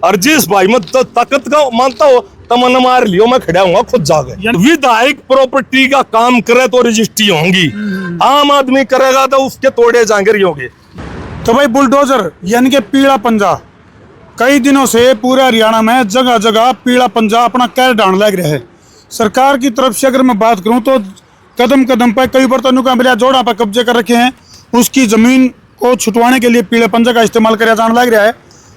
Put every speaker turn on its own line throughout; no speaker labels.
और जिस भाई में तो ताकत का मानता हो तमन्ना मार लियो, मैं खड़ा हूँ खुद जाके। विधायक प्रॉपर्टी का काम करे तो रजिस्ट्री होंगी, आम आदमी करेगा तो उसके तोड़े जाएंगे होंगे।
तो भाई बुलडोजर यानी कि पीला पंजा कई दिनों से पूरे हरियाणा में जगह जगह पीला पंजा अपना कैर डांड लग रहा है। सरकार की तरफ से अगर मैं बात करूं तो कदम कदम पर कई बर्तनों का मेरा जोड़ा पर कब्जे कर रखे हैं। उसकी जमीन को छुटवाने के लिए पीले पंजा का इस्तेमाल किया जाने लग रहा है।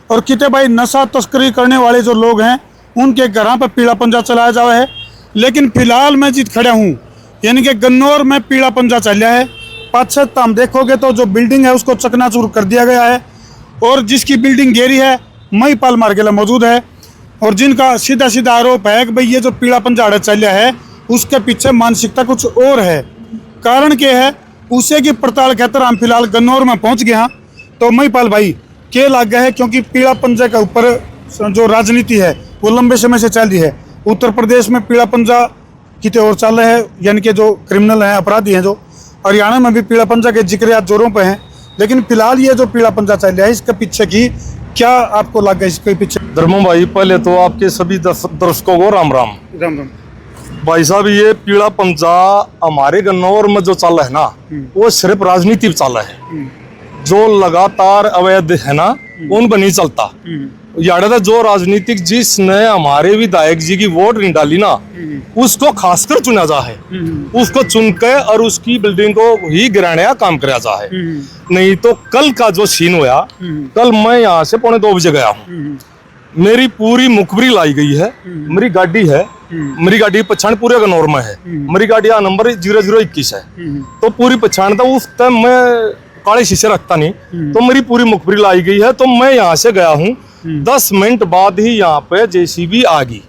और कितने भाई नशा तस्करी करने वाले जो लोग हैं उनके घरों पर पीला पंजा चलाया जा रहा है। लेकिन फिलहाल मैं जित खड़ा हूँ यानी कि गन्नौर में पीला पंजा चल रहा है। पाछे हम देखोगे तो जो बिल्डिंग है उसको चकनाचूर कर दिया गया है और जिसकी बिल्डिंग घेरी है महिपाल मार्गेला मौजूद है। और जिनका सीधा सीधा आरोप है कि भाई ये जो पीला पंजा चल रहा है उसके पीछे मानसिकता कुछ और है। कारण क्या है उसे की पड़ताल खातर हम फिलहाल गन्नौर में पहुंच गए हैं। तो महिपाल भाई क्या लग गया है, क्योंकि पीला पंजा के ऊपर जो राजनीति है वो लंबे समय से चल रही है। उत्तर प्रदेश में पीला पंजा कितने और चल रहे हैं यानी कि जो क्रिमिनल हैं अपराधी हैं, जो हरियाणा में भी पीला पंजा के जिक्र आज जोरों पे हैं। लेकिन फिलहाल ये जो पीला पंजा चल रहा है इसके पीछे की क्या आपको लगा इसके पीछे?
धर्मो भाई पहले तो आपके सभी दर्शकों को राम राम।
राम राम
भाई साहब, ये पीला पंजा हमारे गन्नौर में जो चल रहा है ना वो सिर्फ राजनीति चल रहा है। जो लगातार अवैध है ना उन पर नहीं चलता। याद है जो राजनीतिक जिसने हमारे विधायक जी की वोट नहीं डाली ना उसको खासकर चुना जा है, उसको चुन के और उसकी बिल्डिंग को ही गिराने का काम कराया जा है। नहीं तो कल का जो सीन हुआ, कल मैं यहाँ से 2:45 बजे गया हूँ, मेरी पूरी मुखबरी लाई गई है। मेरी गाड़ी है, मेरी गाड़ी पहचान पूरे गन्नौर में है। मेरी गाड़ी का नंबर 0021 है। तो पूरी पहचान था उस टाइम मैं काले शीशे रखता नहीं, तो मेरी पूरी मुखबरी लाई गई है। तो मैं यहाँ से गया हूँ 10 मिनट बाद ही यहाँ पे जेसीबी आ गई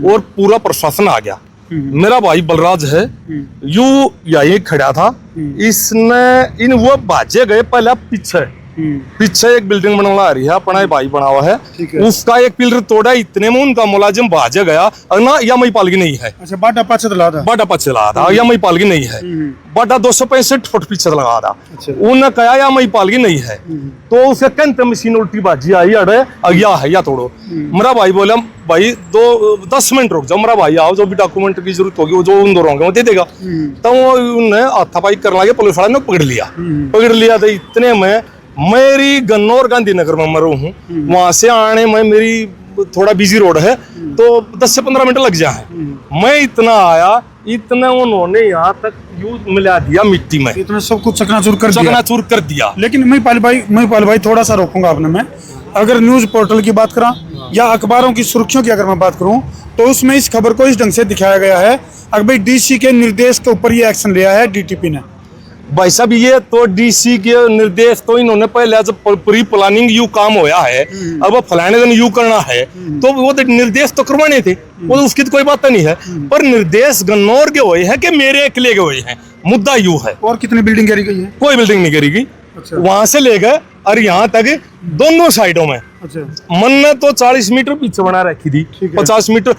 और पूरा प्रशासन आ गया। मेरा भाई बलराज है यू यही खड़ा था, इसने इन वो भाजे गए पहले पीछे एक बिल्डिंग बनवा रही है अपना भाई बना हुआ है, उसका एक पिलर तोड़ा, इतने में उनका मुलाजिम भाजे गया ना या महिपाल की नहीं है।
अच्छा, बाटा पीछे लगा था
या महिपाल की नहीं है। बाटा 265 फुट पीछे लगा था। उन्होंने कहा या महिपाल की नहीं है। तो उसे कहते मशीन उल्टी बाजी आई अड़े अगिया है या तोड़ो। मेरा भाई बोला भाई 10 मिनट रुक जाओ, मेरा भाई आओ, जो भी डॉक्यूमेंट की जरूरत होगी वो जो उन दोनों वो दे देगा। तो उन्होंने हाथापाई करने लगे, पुलिस वाले ने पकड़ लिया। तो इतने में मेरी गन्नौर गांधीनगर में मरू हूँ, वहां से आने में मेरी थोड़ा बिजी रोड है तो 10 से 15 मिनट लग जाए। मैं इतना आया, इतना उन्होंने यहाँ तक यूज मिला दिया मिट्टी में,
इतना सब कुछ चकनाचूर
कर दिया।
लेकिन महिपाल भाई थोड़ा सा रोकूंगा आपने। मैं अगर न्यूज पोर्टल की बात करा या अखबारों की सुर्खियों की अगर मैं बात करूं तो उसमें इस खबर को इस ढंग से दिखाया गया है अगर भाई डीसी के निर्देश के ऊपर ये एक्शन लिया है डीटीपी ने।
भाई साहब, ये तो डीसी के निर्देश तो इन्होंने पहले जब प्री प्लानिंग यू काम होया है, अब वो फलाने दिन यू करना है तो वो तो निर्देश तो करवाने थे, वो तो उसकी तो कोई बात नहीं है। पर निर्देश गन्नौर के हुए हैं कि मेरे अकेले के हुए हैं, मुद्दा यू है।
और कितनी बिल्डिंग गिरी गई है?
कोई बिल्डिंग नहीं गिरी गई।
अच्छा।
वहां से ले गए और यहाँ तक दोनों साइडों में।
अच्छा।
मन ने तो 40 मीटर पीछे बना रखी थी, 50 मीटर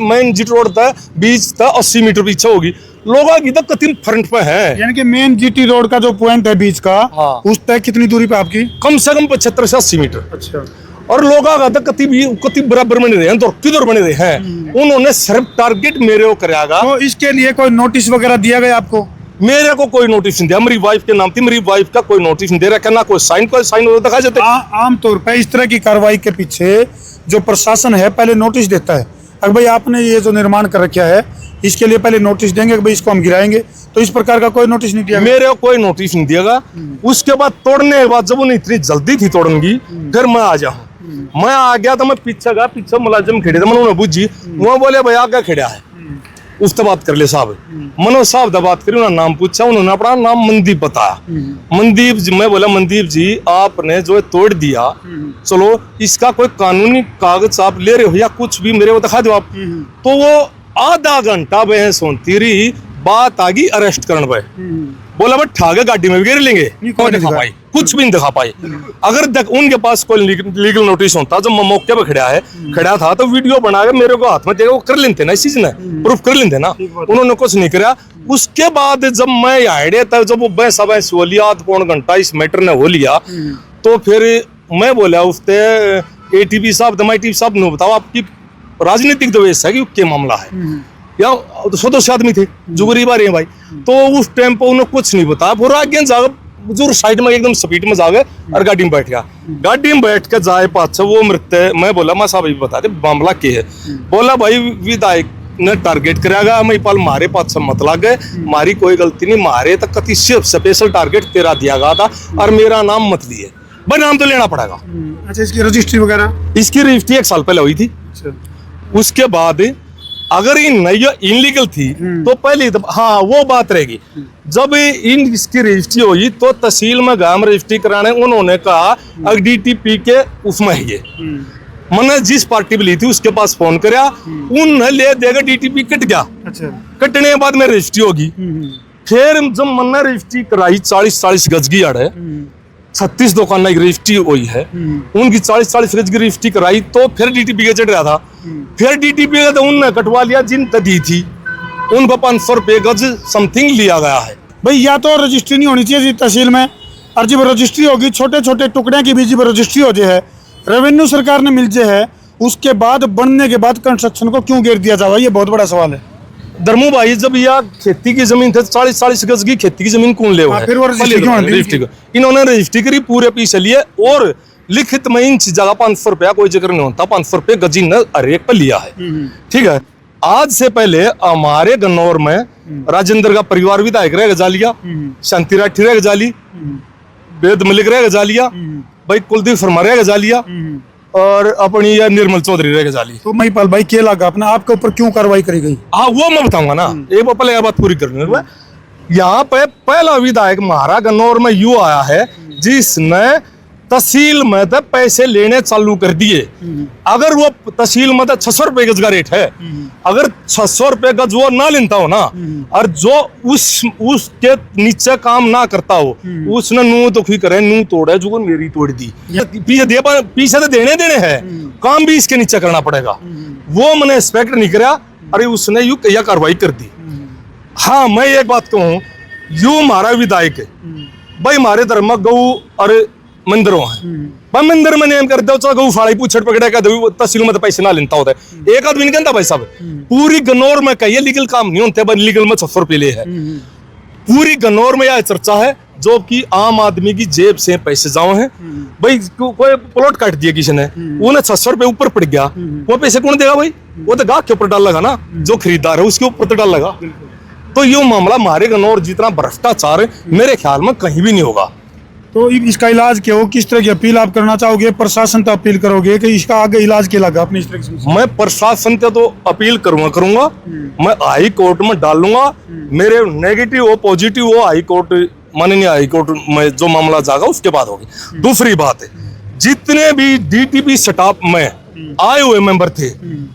मेन जीटी रोड था, बीच था 80 मीटर पीछे होगी। लोगों की तो कतिन फ्रंट पे है,
यानी कि मेन जीटी रोड का जो पॉइंट है बीच का,
हाँ।
उस तक कितनी दूरी पे आपकी?
कम से कम 75 से 80 मीटर।
अच्छा।
और लोग का तो कति बराबर बने रहे हैं, तो किधर बने रहे हैं। उन्होंने सिर्फ टारगेट मेरे को कराया।
तो इसके लिए कोई नोटिस वगैरह दिया गया आपको?
मेरे को कोई नोटिस नहीं दिया। मेरी वाइफ के नाम थी, मेरी वाइफ का कोई नोटिस नहीं दे रहा, ना कोई साइन दिखा जाते।
आमतौर पर इस तरह की कार्रवाई के पीछे जो प्रशासन है पहले नोटिस देता है। अगर भाई आपने ये जो निर्माण कर रखा है इसके लिए पहले नोटिस देंगे कि भाई इसको हम गिराएंगे, तो इस प्रकार का कोई नोटिस नहीं दिया?
मेरे को कोई नोटिस नहीं दिया। उसके बाद तोड़ने के बाद जब उन्हें इतनी जल्दी थी तोड़ने की, फिर मैं आ जाऊँ। मैं आ गया तो मैं पीछे गया, पीछे मुलाजिम खड़े थे, मैंने बुझी, वो बोले भाई आगे खड़ा है, उससे बात कर ले साहब। मनोज साहब से बात करी, उन्होंने नाम पूछा, उन्होंने अपना नाम मनदीप बताया। मनदीप जी, मैं बोला मनदीप जी आपने जो तोड़ दिया, चलो इसका कोई कानूनी कागज आप ले रहे हो या कुछ भी मेरे को दिखा दो आप। तो वो आधा घंटा बहस होती रही, बात आ गई अरेस्ट करने पे। बोला मैं ठागे गाड़ी में भी गिर लेंगे, दिखा पाई, कुछ भी नहीं दिखा पाई। अगर उनके पास कोई लीगल नोटिस होता, जब मैं मौके पे खड़ा था तो वीडियो बना के मेरे को हाथ में देगा, वो कर लेते ना, इस चीज ने प्रूफ कर लेते ना। उन्होंने कुछ नहीं कराया। उसके बाद जब मैं आइडिया था, जब वो बहस हो लिया, 1.25 घंटा इस मैटर ने हो लिया, तो फिर मैं बोला उससे एटीपी साहब MIT साहब ने बताओ आपकी राजनीतिक द्वेष है कि क्या मामला है, या सदस्य आदमी थे जो गरीब आ रहे हैं भाई, तो उस टाइम पर उन्हें कुछ नहीं बताया, पूरा आगे जाकर जो साइड में एकदम स्पीड में जागे और गाड़ी में बैठ गया, गाड़ी में बैठ के जाए पास वो मृत। मैं बोला मैं साहब बता दे मामला क्या है, बोला भाई विधायक ने टारगेट करागा, मैं पाल मारे पास मत लग गए, मारी कोई गलती नहीं, मारे तक कति सिर्फ स्पेशल टारगेट तेरा दिया गया था और मेरा नाम मत लिए भाई, नाम तो लेना पड़ेगा।
अच्छा, इसकी रजिस्ट्री वगैरह?
इसकी रजिस्ट्री 1 साल पहले हुई थी। उसके बाद अगर ये नहीं इनलीगल थी तो पहले तो हाँ वो बात रहेगी, जब इन इसकी रजिस्ट्री हुई तो तहसील में गया रजिस्ट्री कराने, उन्होंने कहा अगर DTP के उसमें है ये, मैंने जिस पार्टी में ली थी उसके पास फोन कराया, उन्हें ले देगा DTP कट गया। अच्छा, कटने के बाद में रजिस्ट्री होगी, फिर जब मैंने रजिस्ट्री कराई 40 गज की अड़ 36 दुकान की रजिस्ट्री हुई है, उनकी 40 गज की रजिस्ट्री कराई तो फिर DTP के चढ़ रहा था, फिर DTP का तो उनने कटवा लिया, जिन दी थी उनको 500 रुपये गज समथिंग लिया गया है।
भाई या तो रजिस्ट्री नहीं होनी चाहिए तहसील में, और जब रजिस्ट्री होगी छोटे छोटे टुकड़े की भी जब रजिस्ट्री हो जाए है, रेवेन्यू सरकार ने मिल जाए है, उसके बाद बनने के बाद कंस्ट्रक्शन को क्यों घेर दिया जाए, ये बहुत बड़ा सवाल है।
धर्मू भाई जब यह खेती की जमीन थे 40 गज की खेती की जमीन कौन ले हुआ है,
फिर वो रजिस्ट्री
इन्होंने रजिस्ट्री करी पूरे पैसे लिए और लिखित में इन जगह 500 रुपया कोई जिक्र नहीं होता, 500 रुपये गजी ने हर एक पर लिया है। ठीक है, आज से पहले हमारे गन्नौर में राजेंद्र का परिवार विधायक रह गजालिया, शांति राठी रह गजाली, वेद मलिक रह गजालिया, भाई कुलदीप शर्मा रह गजालिया और अपनी यह निर्मल चौधरी रह गजाली।
तो महिपाल भाई क्या लगा अपना आपके ऊपर क्यों कार्रवाई करी गई?
हाँ वो मैं बताऊंगा ना, एक बार पहले बात पूरी करनी है। यहाँ पे पहला विधायक महारा गन्नौर में यू आया है जिसने तहसील में तो पैसे लेने चालू कर दिए। अगर वो तहसील में तो 600 रुपए गज का रेट है, अगर 600 रुपए गज वो ना लेता हो ना, और जो उसके नीचे काम ना करता हो, उसने नू तो खुई करे नू तोड़े जो मेरी तोड़ दी, पीछे तो देने हैं, काम भी इसके नीचे करना पड़ेगा। वो मैंने एक्सपेक्ट नहीं करा, अरे उसने यू यह कार्रवाई कर दी। हाँ मैं एक बात कहूँ, यू हमारा विधायक है भाई, हमारे धर्म में गऊ और मंदिरों है, मंदिर में नेम कर दो गऊ फाड़ी पूछट पकड़े का तहसील में तो पैसे ना लेता होता है, एक आदमी नहीं कहता भाई साहब। पूरी गन्नौर में कहीं लीगल काम नहीं होते, लीगल में 600 रुपये ले है। पूरी गन्नौर में यह चर्चा है जो कि आम आदमी की जेब से पैसे जाओ हैं भाई, कोई प्लॉट काट दिया किसी ने, उन्हें 600 रुपये ऊपर पड़ गया, वो पैसे कौन देगा भाई? वो तो गाहक के ऊपर डाल लगा ना, जो खरीदार है उसके ऊपर तो डाल लगा। तो ये मामला हमारे गन्नौर जितना भ्रष्टाचार मेरे ख्याल में कहीं भी नहीं होगा।
तो इसका इलाज क्या हो, किस तरह की अपील आप करना चाहोगे? प्रशासन तो अपील करोगे कि इसका आगे इलाज क्या लगा अपनी इस तरह से?
मैं प्रशासन से तो अपील करूंगा, मैं हाई कोर्ट में डालूंगा, मेरे नेगेटिव हो पॉजिटिव हो हाई कोर्ट माननीय हाई कोर्ट में जो मामला जाएगा उसके बाद होगी। दूसरी बात है, जितने भी DTP स्टाफ में आए हुए मेंबर थे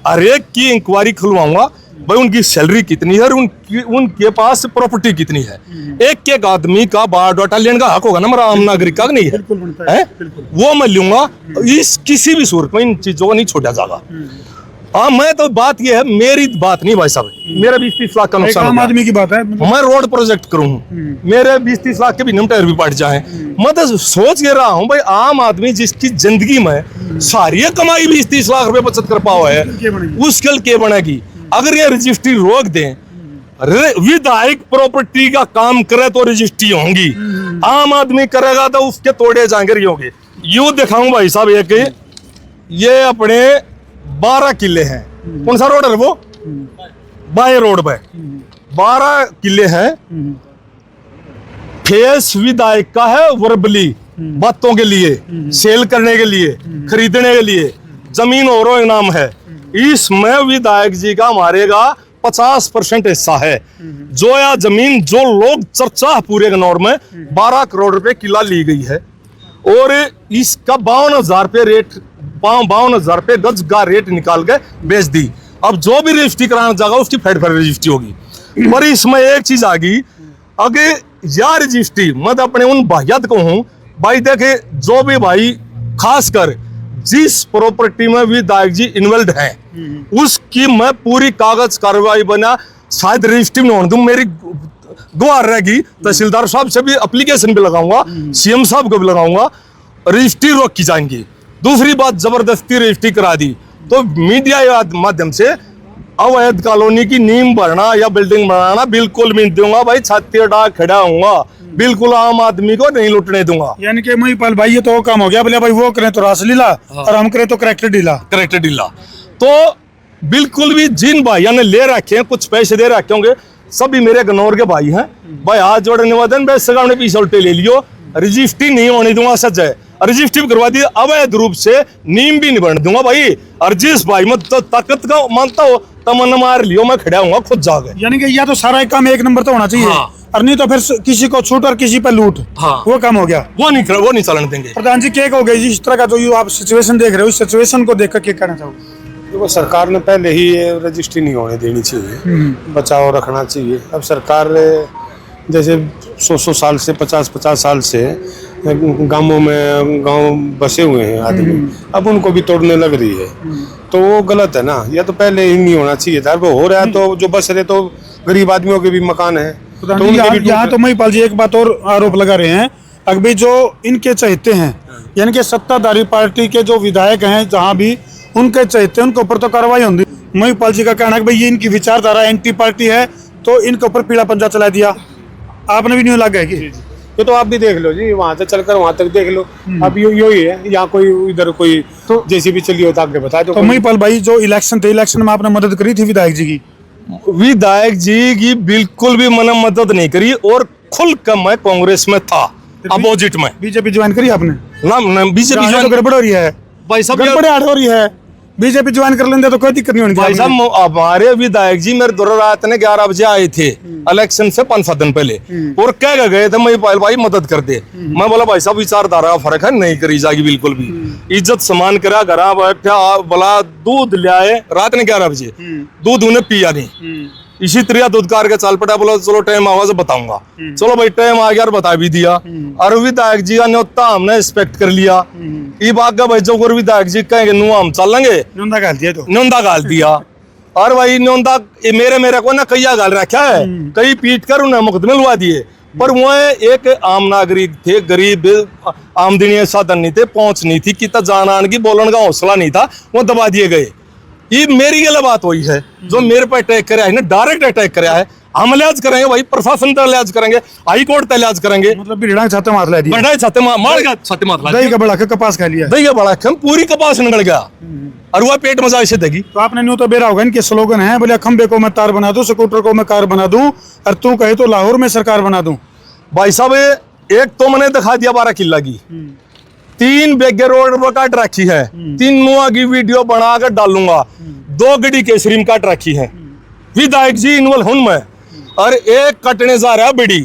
हर एक की इंक्वायरी खुलवाऊंगा भाई, उनकी सैलरी कितनी है और उनके पास प्रॉपर्टी कितनी है। एक आदमी का बायोडाटा लेने का हक होगा ना, मेरा आम नागरिक का नहीं है, वो मैं लूंगा। इस किसी भी सूरत में इन चीजों को नहीं छोड़ा जाएगा। हाँ मैं तो बात ये है, मेरी बात नहीं भाई साहब, मेरा 20-30 लाख का नुकसान,
आम आदमी की बात है।
मैं रोड प्रोजेक्ट करूँ, मेरे 20-30 लाख के भी नम टायर भी पट जाए, मैं तो सोच ये रहा हूँ भाई आम आदमी जिसकी जिंदगी में सारी कमाई 20-30 लाख रुपए बचत कर पाओ है, उसके लिए बनेगी। अगर ये रजिस्ट्री रोक दें, विधायक प्रॉपर्टी का काम करे तो रजिस्ट्री होंगी, आम आदमी करेगा तो उसके तोड़े जाएंगे रही होंगे। यूं दिखाऊं भाई साहब, एक ये अपने 12 किले हैं, कौन सा रोड है वो? बाय रोड पे 12 किले हैं। फेस विधायक का है वर्बली बातों के लिए, सेल करने के लिए, खरीदने के लिए, जमीन औरों के नाम है। इसमें विधायक जी का हमारे का 50% हिस्सा है। जो या जमीन जो लोग चर्चा पूरे गन्नौर में 12 करोड़ रुपए किला ली गई है, और इसका 52,000 रुपये रेट, 52,000 रुपये गज का रेट निकाल के बेच दी। अब जो भी रजिस्ट्री कराना जाएगा उसकी फेड रजिस्ट्री होगी। पर इसमें एक चीज आ गई, अगर या रजिस्ट्री मैं अपने उन भाइयात को हूं भाई, देखे जो भी भाई खासकर जिस प्रॉपर्टी में विधायक जी इन्वॉल्व हैं, उसकी मैं पूरी कागज कार्रवाई बना, शायद रजिस्ट्री में होने दूं, मेरी गुहार रहेगी। तहसीलदार साहब से भी एप्लीकेशन भी लगाऊंगा, CM साहब को भी लगाऊंगा, रजिस्ट्री रोक की जाएंगी। दूसरी बात, जबरदस्ती रजिस्ट्री करा दी। तो मीडिया के माध्यम से अवैध कॉलोनी की नींव भरना या बिल्डिंग बनाना बिल्कुल नहीं दूंगा भाई। छाती उठा खड़ा हूंगा, बिल्कुल आम आदमी को नहीं लुटने दूंगा।
यानी कि महिपाल भाई ये तो काम हो गया, बोले भाई वो करें तो रासलीला और हम करें तो करैक्टर ढीला।
करेक्टर ढीला। तो बिल्कुल भी जिन भाइयों ने ले रखे हैं, कुछ पैसे दे रखे होंगे, सभी मेरे गन्नौर के भाई हैं भाई। हाथ जोड़े निवेदन, बेसगांव ने पीछे उल्टे ले लियो, रजिस्ट्री नहीं होने दूंगा। सच है, रजिस्ट्री करवा दी, अवैध रूप से नीम भी नहीं बनने दूंगा भाई। और जिस भाई में तो ताकत का मानता हो तमन्ना मार लियो, मैं खड़ा हूँ खुद जाके।
यानी कि या तो सारा काम एक नंबर तो होना चाहिए।
हाँ।
और नहीं तो फिर किसी को छूट और किसी पे लूट।
हाँ।
वो काम हो गया,
वो नहीं चलन देंगे।
प्रधान जी क्या हो गया जी इस तरह का जो आप सिचुएशन देख रहे हो, इस सिचुएशन को देखकर क्या कहना चाहोगे?
देखो, सरकार ने पहले ही ये रजिस्ट्री नहीं होने देनी चाहिए, बचाव रखना चाहिए। अब सरकार जैसे 100 साल से 50 साल से गांवों में गांव बसे हुए हैं आदमी, अब उनको भी तोड़ने लग रही है, तो वो गलत है ना। या तो पहले ही नहीं होना चाहिए था, वो हो रहा है तो जो बस रहे तो गरीब आदमियों के भी मकान है। तो
यहाँ तो महिपाल जी एक बात और आरोप लगा रहे हैं, अभी जो इनके चहेते हैं यानी कि सत्ताधारी पार्टी के जो विधायक हैं, जहाँ भी उनके चहेते उनके ऊपर तो कार्रवाई होती। महिपाल जी का कहना है कि भाई ये इनकी विचारधारा एंटी पार्टी है, तो इनके ऊपर पीला पंजा चला दिया। आपने भी न्यू लगा है कि
ये तो आप भी देख लो जी, वहां से चलकर वहां तक देख लो। अब यो ही है, यहाँ कोई इधर कोई तो जैसी भी चली हो तो आगे बता दो।
तो महिपाल भाई जो इलेक्शन थे, इलेक्शन में आपने मदद करी थी विधायक जी की?
विधायक जी की बिल्कुल भी मैंने मदद नहीं करी, और खुल कर मैं कांग्रेस में था, अपोजिट में।
बीजेपी ज्वाइन करी आपने?
ना बीजेपी
तो गड़बड़ हो रही है
भाई साहब,
गड़बड़ हो रही है। बीजेपी ज्वाइन कर लेंगे तो कोई दिक्कत नहीं होनी
भाई साहब। हमारे विधायक जी मेरे दूर रात ने 11 बजे आए थे इलेक्शन से 5-7 दिन पहले, और कह गए थे मैं भाई मदद कर दे। मैं बोला भाई साहब विचारधारा का फर्क है, नहीं करी जाएगी बिल्कुल भी। इज्जत सम्मान करा, घर बैठा, बोला दूध ले आए रात ने 11 बजे, दूध उन्हें पिया नहीं। इसी तरह दूध कार के चाल पड़ा, बोला चलो टाइम आवाज बताऊंगा। चलो भाई टाइम आ गया और बता भी दिया, और विधायक जी का न्योता हमने रिस्पेक्ट कर लिया। ये बात का भाई जो विधायक जी कहेंगे नु हम चलेंगे,
न्योंदा गाल दिया तो
न्योंदा गाल दिया। और भाई न्योंदा मेरे को ना कई गाल रखा है, कई पीट कर उन्हें मुकदमे लुआ दिए। पर वो एक आम नागरिक थे, गरीब, आमदनी साधन नहीं थे, पहुंच नहीं थी, कितना जान आन की बोलने का हौसला नहीं था, वो दबा दिए गए। ये मेरी गलत बात हुई है, जो मेरे पर अटैक कराया है ना, डायरेक्ट अटैक कराया है। हम लिहाज करेंगे भाई, प्रशासन तक लिहाज करेंगे, हाई कोर्ट तक लिहाज करेंगे।
मतलब बिरड़ा छाते मार ला दिया,
बढ़ाए छाते मार गया, छाते मार
दही का बड़ा के कपास खा लिया,
दही का बड़ा हम पूरी कपास निकल गया, और वह पेट मजा ऐसे देगी।
तो आपने न्यू तो बेरा होगा इनके स्लोगन है, बोले खंबे को मैं तार बना दूं, स्कूटर को मैं कार बना दूं, और तू कहे तो लाहौर में सरकार बना दूं।
भाई साहब एक तो मैंने दिखा दिया 12 किला की, 3 बेगे रोड पर काट रखी है, 3 नुआ की वीडियो बना कर डालूंगा, 2 गड़ी केसरी में काट रखी है। विधायक जी इन्वॉल्व हूं मैं, और एक कटने जा रहा है बड़ी,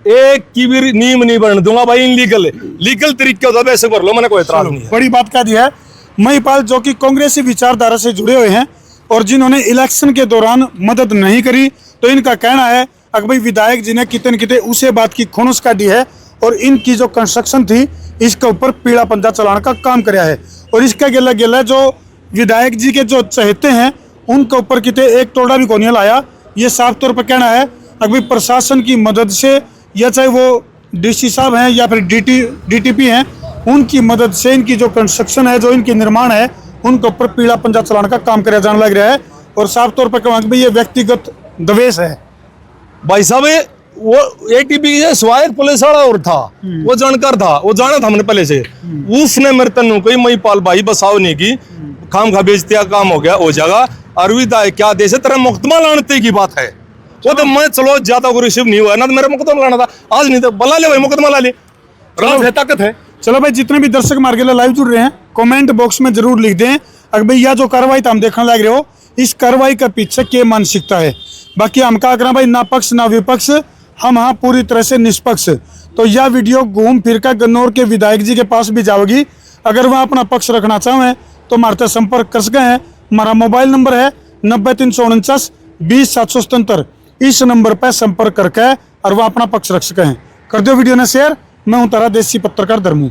एक की भी नीम नहीं बनने दूंगा भाई। लीगल तरीके होता है, वैसे कर लो, मैंने कोई एतराज नहीं है।
बड़ी बात क्या दी है महिपाल, जो कि कांग्रेसी विचारधारा से जुड़े हुए हैं और जिन्होंने इलेक्शन के दौरान मदद नहीं करी, तो इनका कहना है अगर भाई विधायक जी ने कितने कितने उसे बात की खुनुस काटी है, और इनकी जो कंस्ट्रक्शन थी इसके ऊपर पीला पंजा चलाने का काम कराया है। और इसका गिला जो विधायक जी के जो चहेते हैं उनके ऊपर कितने एक तोड़ा भी कोनी लाया। ये साफ तौर पर कहना है अगर प्रशासन की मदद से, या चाहे वो डीसी साहब हैं या फिर डीटीपी हैं, उनकी मदद से इनकी जो कंस्ट्रक्शन है, जो इनकी निर्माण है, उनके ऊपर पीला पंजा चलाने का काम कराया जाने लग रहा है। और साफ तौर पर कहूँगा भाई ये व्यक्तिगत द्वेष है।
भाई साहब वो एटीपी के सिवाय पुलिस वाला और था, वो जानकार था, वो जाना था हमने पहले से। उसने मेरे तनु कोई महिपाल भाई बसाव नहीं की, खाम खा बेचते काम हो गया, हो जाएगा। अरविंद क्या देश तेरा मुकदमा लाने की बात है, वो तो मैं चलो ज्यादा रिसीव नहीं हुआ ना, तो मेरा मुकदमा लाना था आज, नहीं तो बला ले भाई, मुकदमा ला ले, ताकत है।
चलो भाई, जितने भी दर्शक मार के लाइव जुड़ रहे हैं कमेंट बॉक्स में जरूर लिख दें अगर भाई यह जो कार्रवाई हम देखने लग रहे हो, इस कार्रवाई के पीछे क्या मानसिकता है। बाकी हम क्या करें भाई, ना पक्ष ना विपक्ष, हम हाँ पूरी तरह से निष्पक्ष। तो यह वीडियो घूम फिर कर गन्नौर के विधायक जी के पास भी जाओगी, अगर वह अपना पक्ष रखना चाहें तो हमारे संपर्क कर सके हैं। हमारा मोबाइल नंबर है 90 349 20 777, इस नंबर पर संपर्क करके और वह अपना पक्ष रख सके हैं। कर दो वीडियो ने शेयर। मैं हूं तारा देसी पत्रकार धर्मू।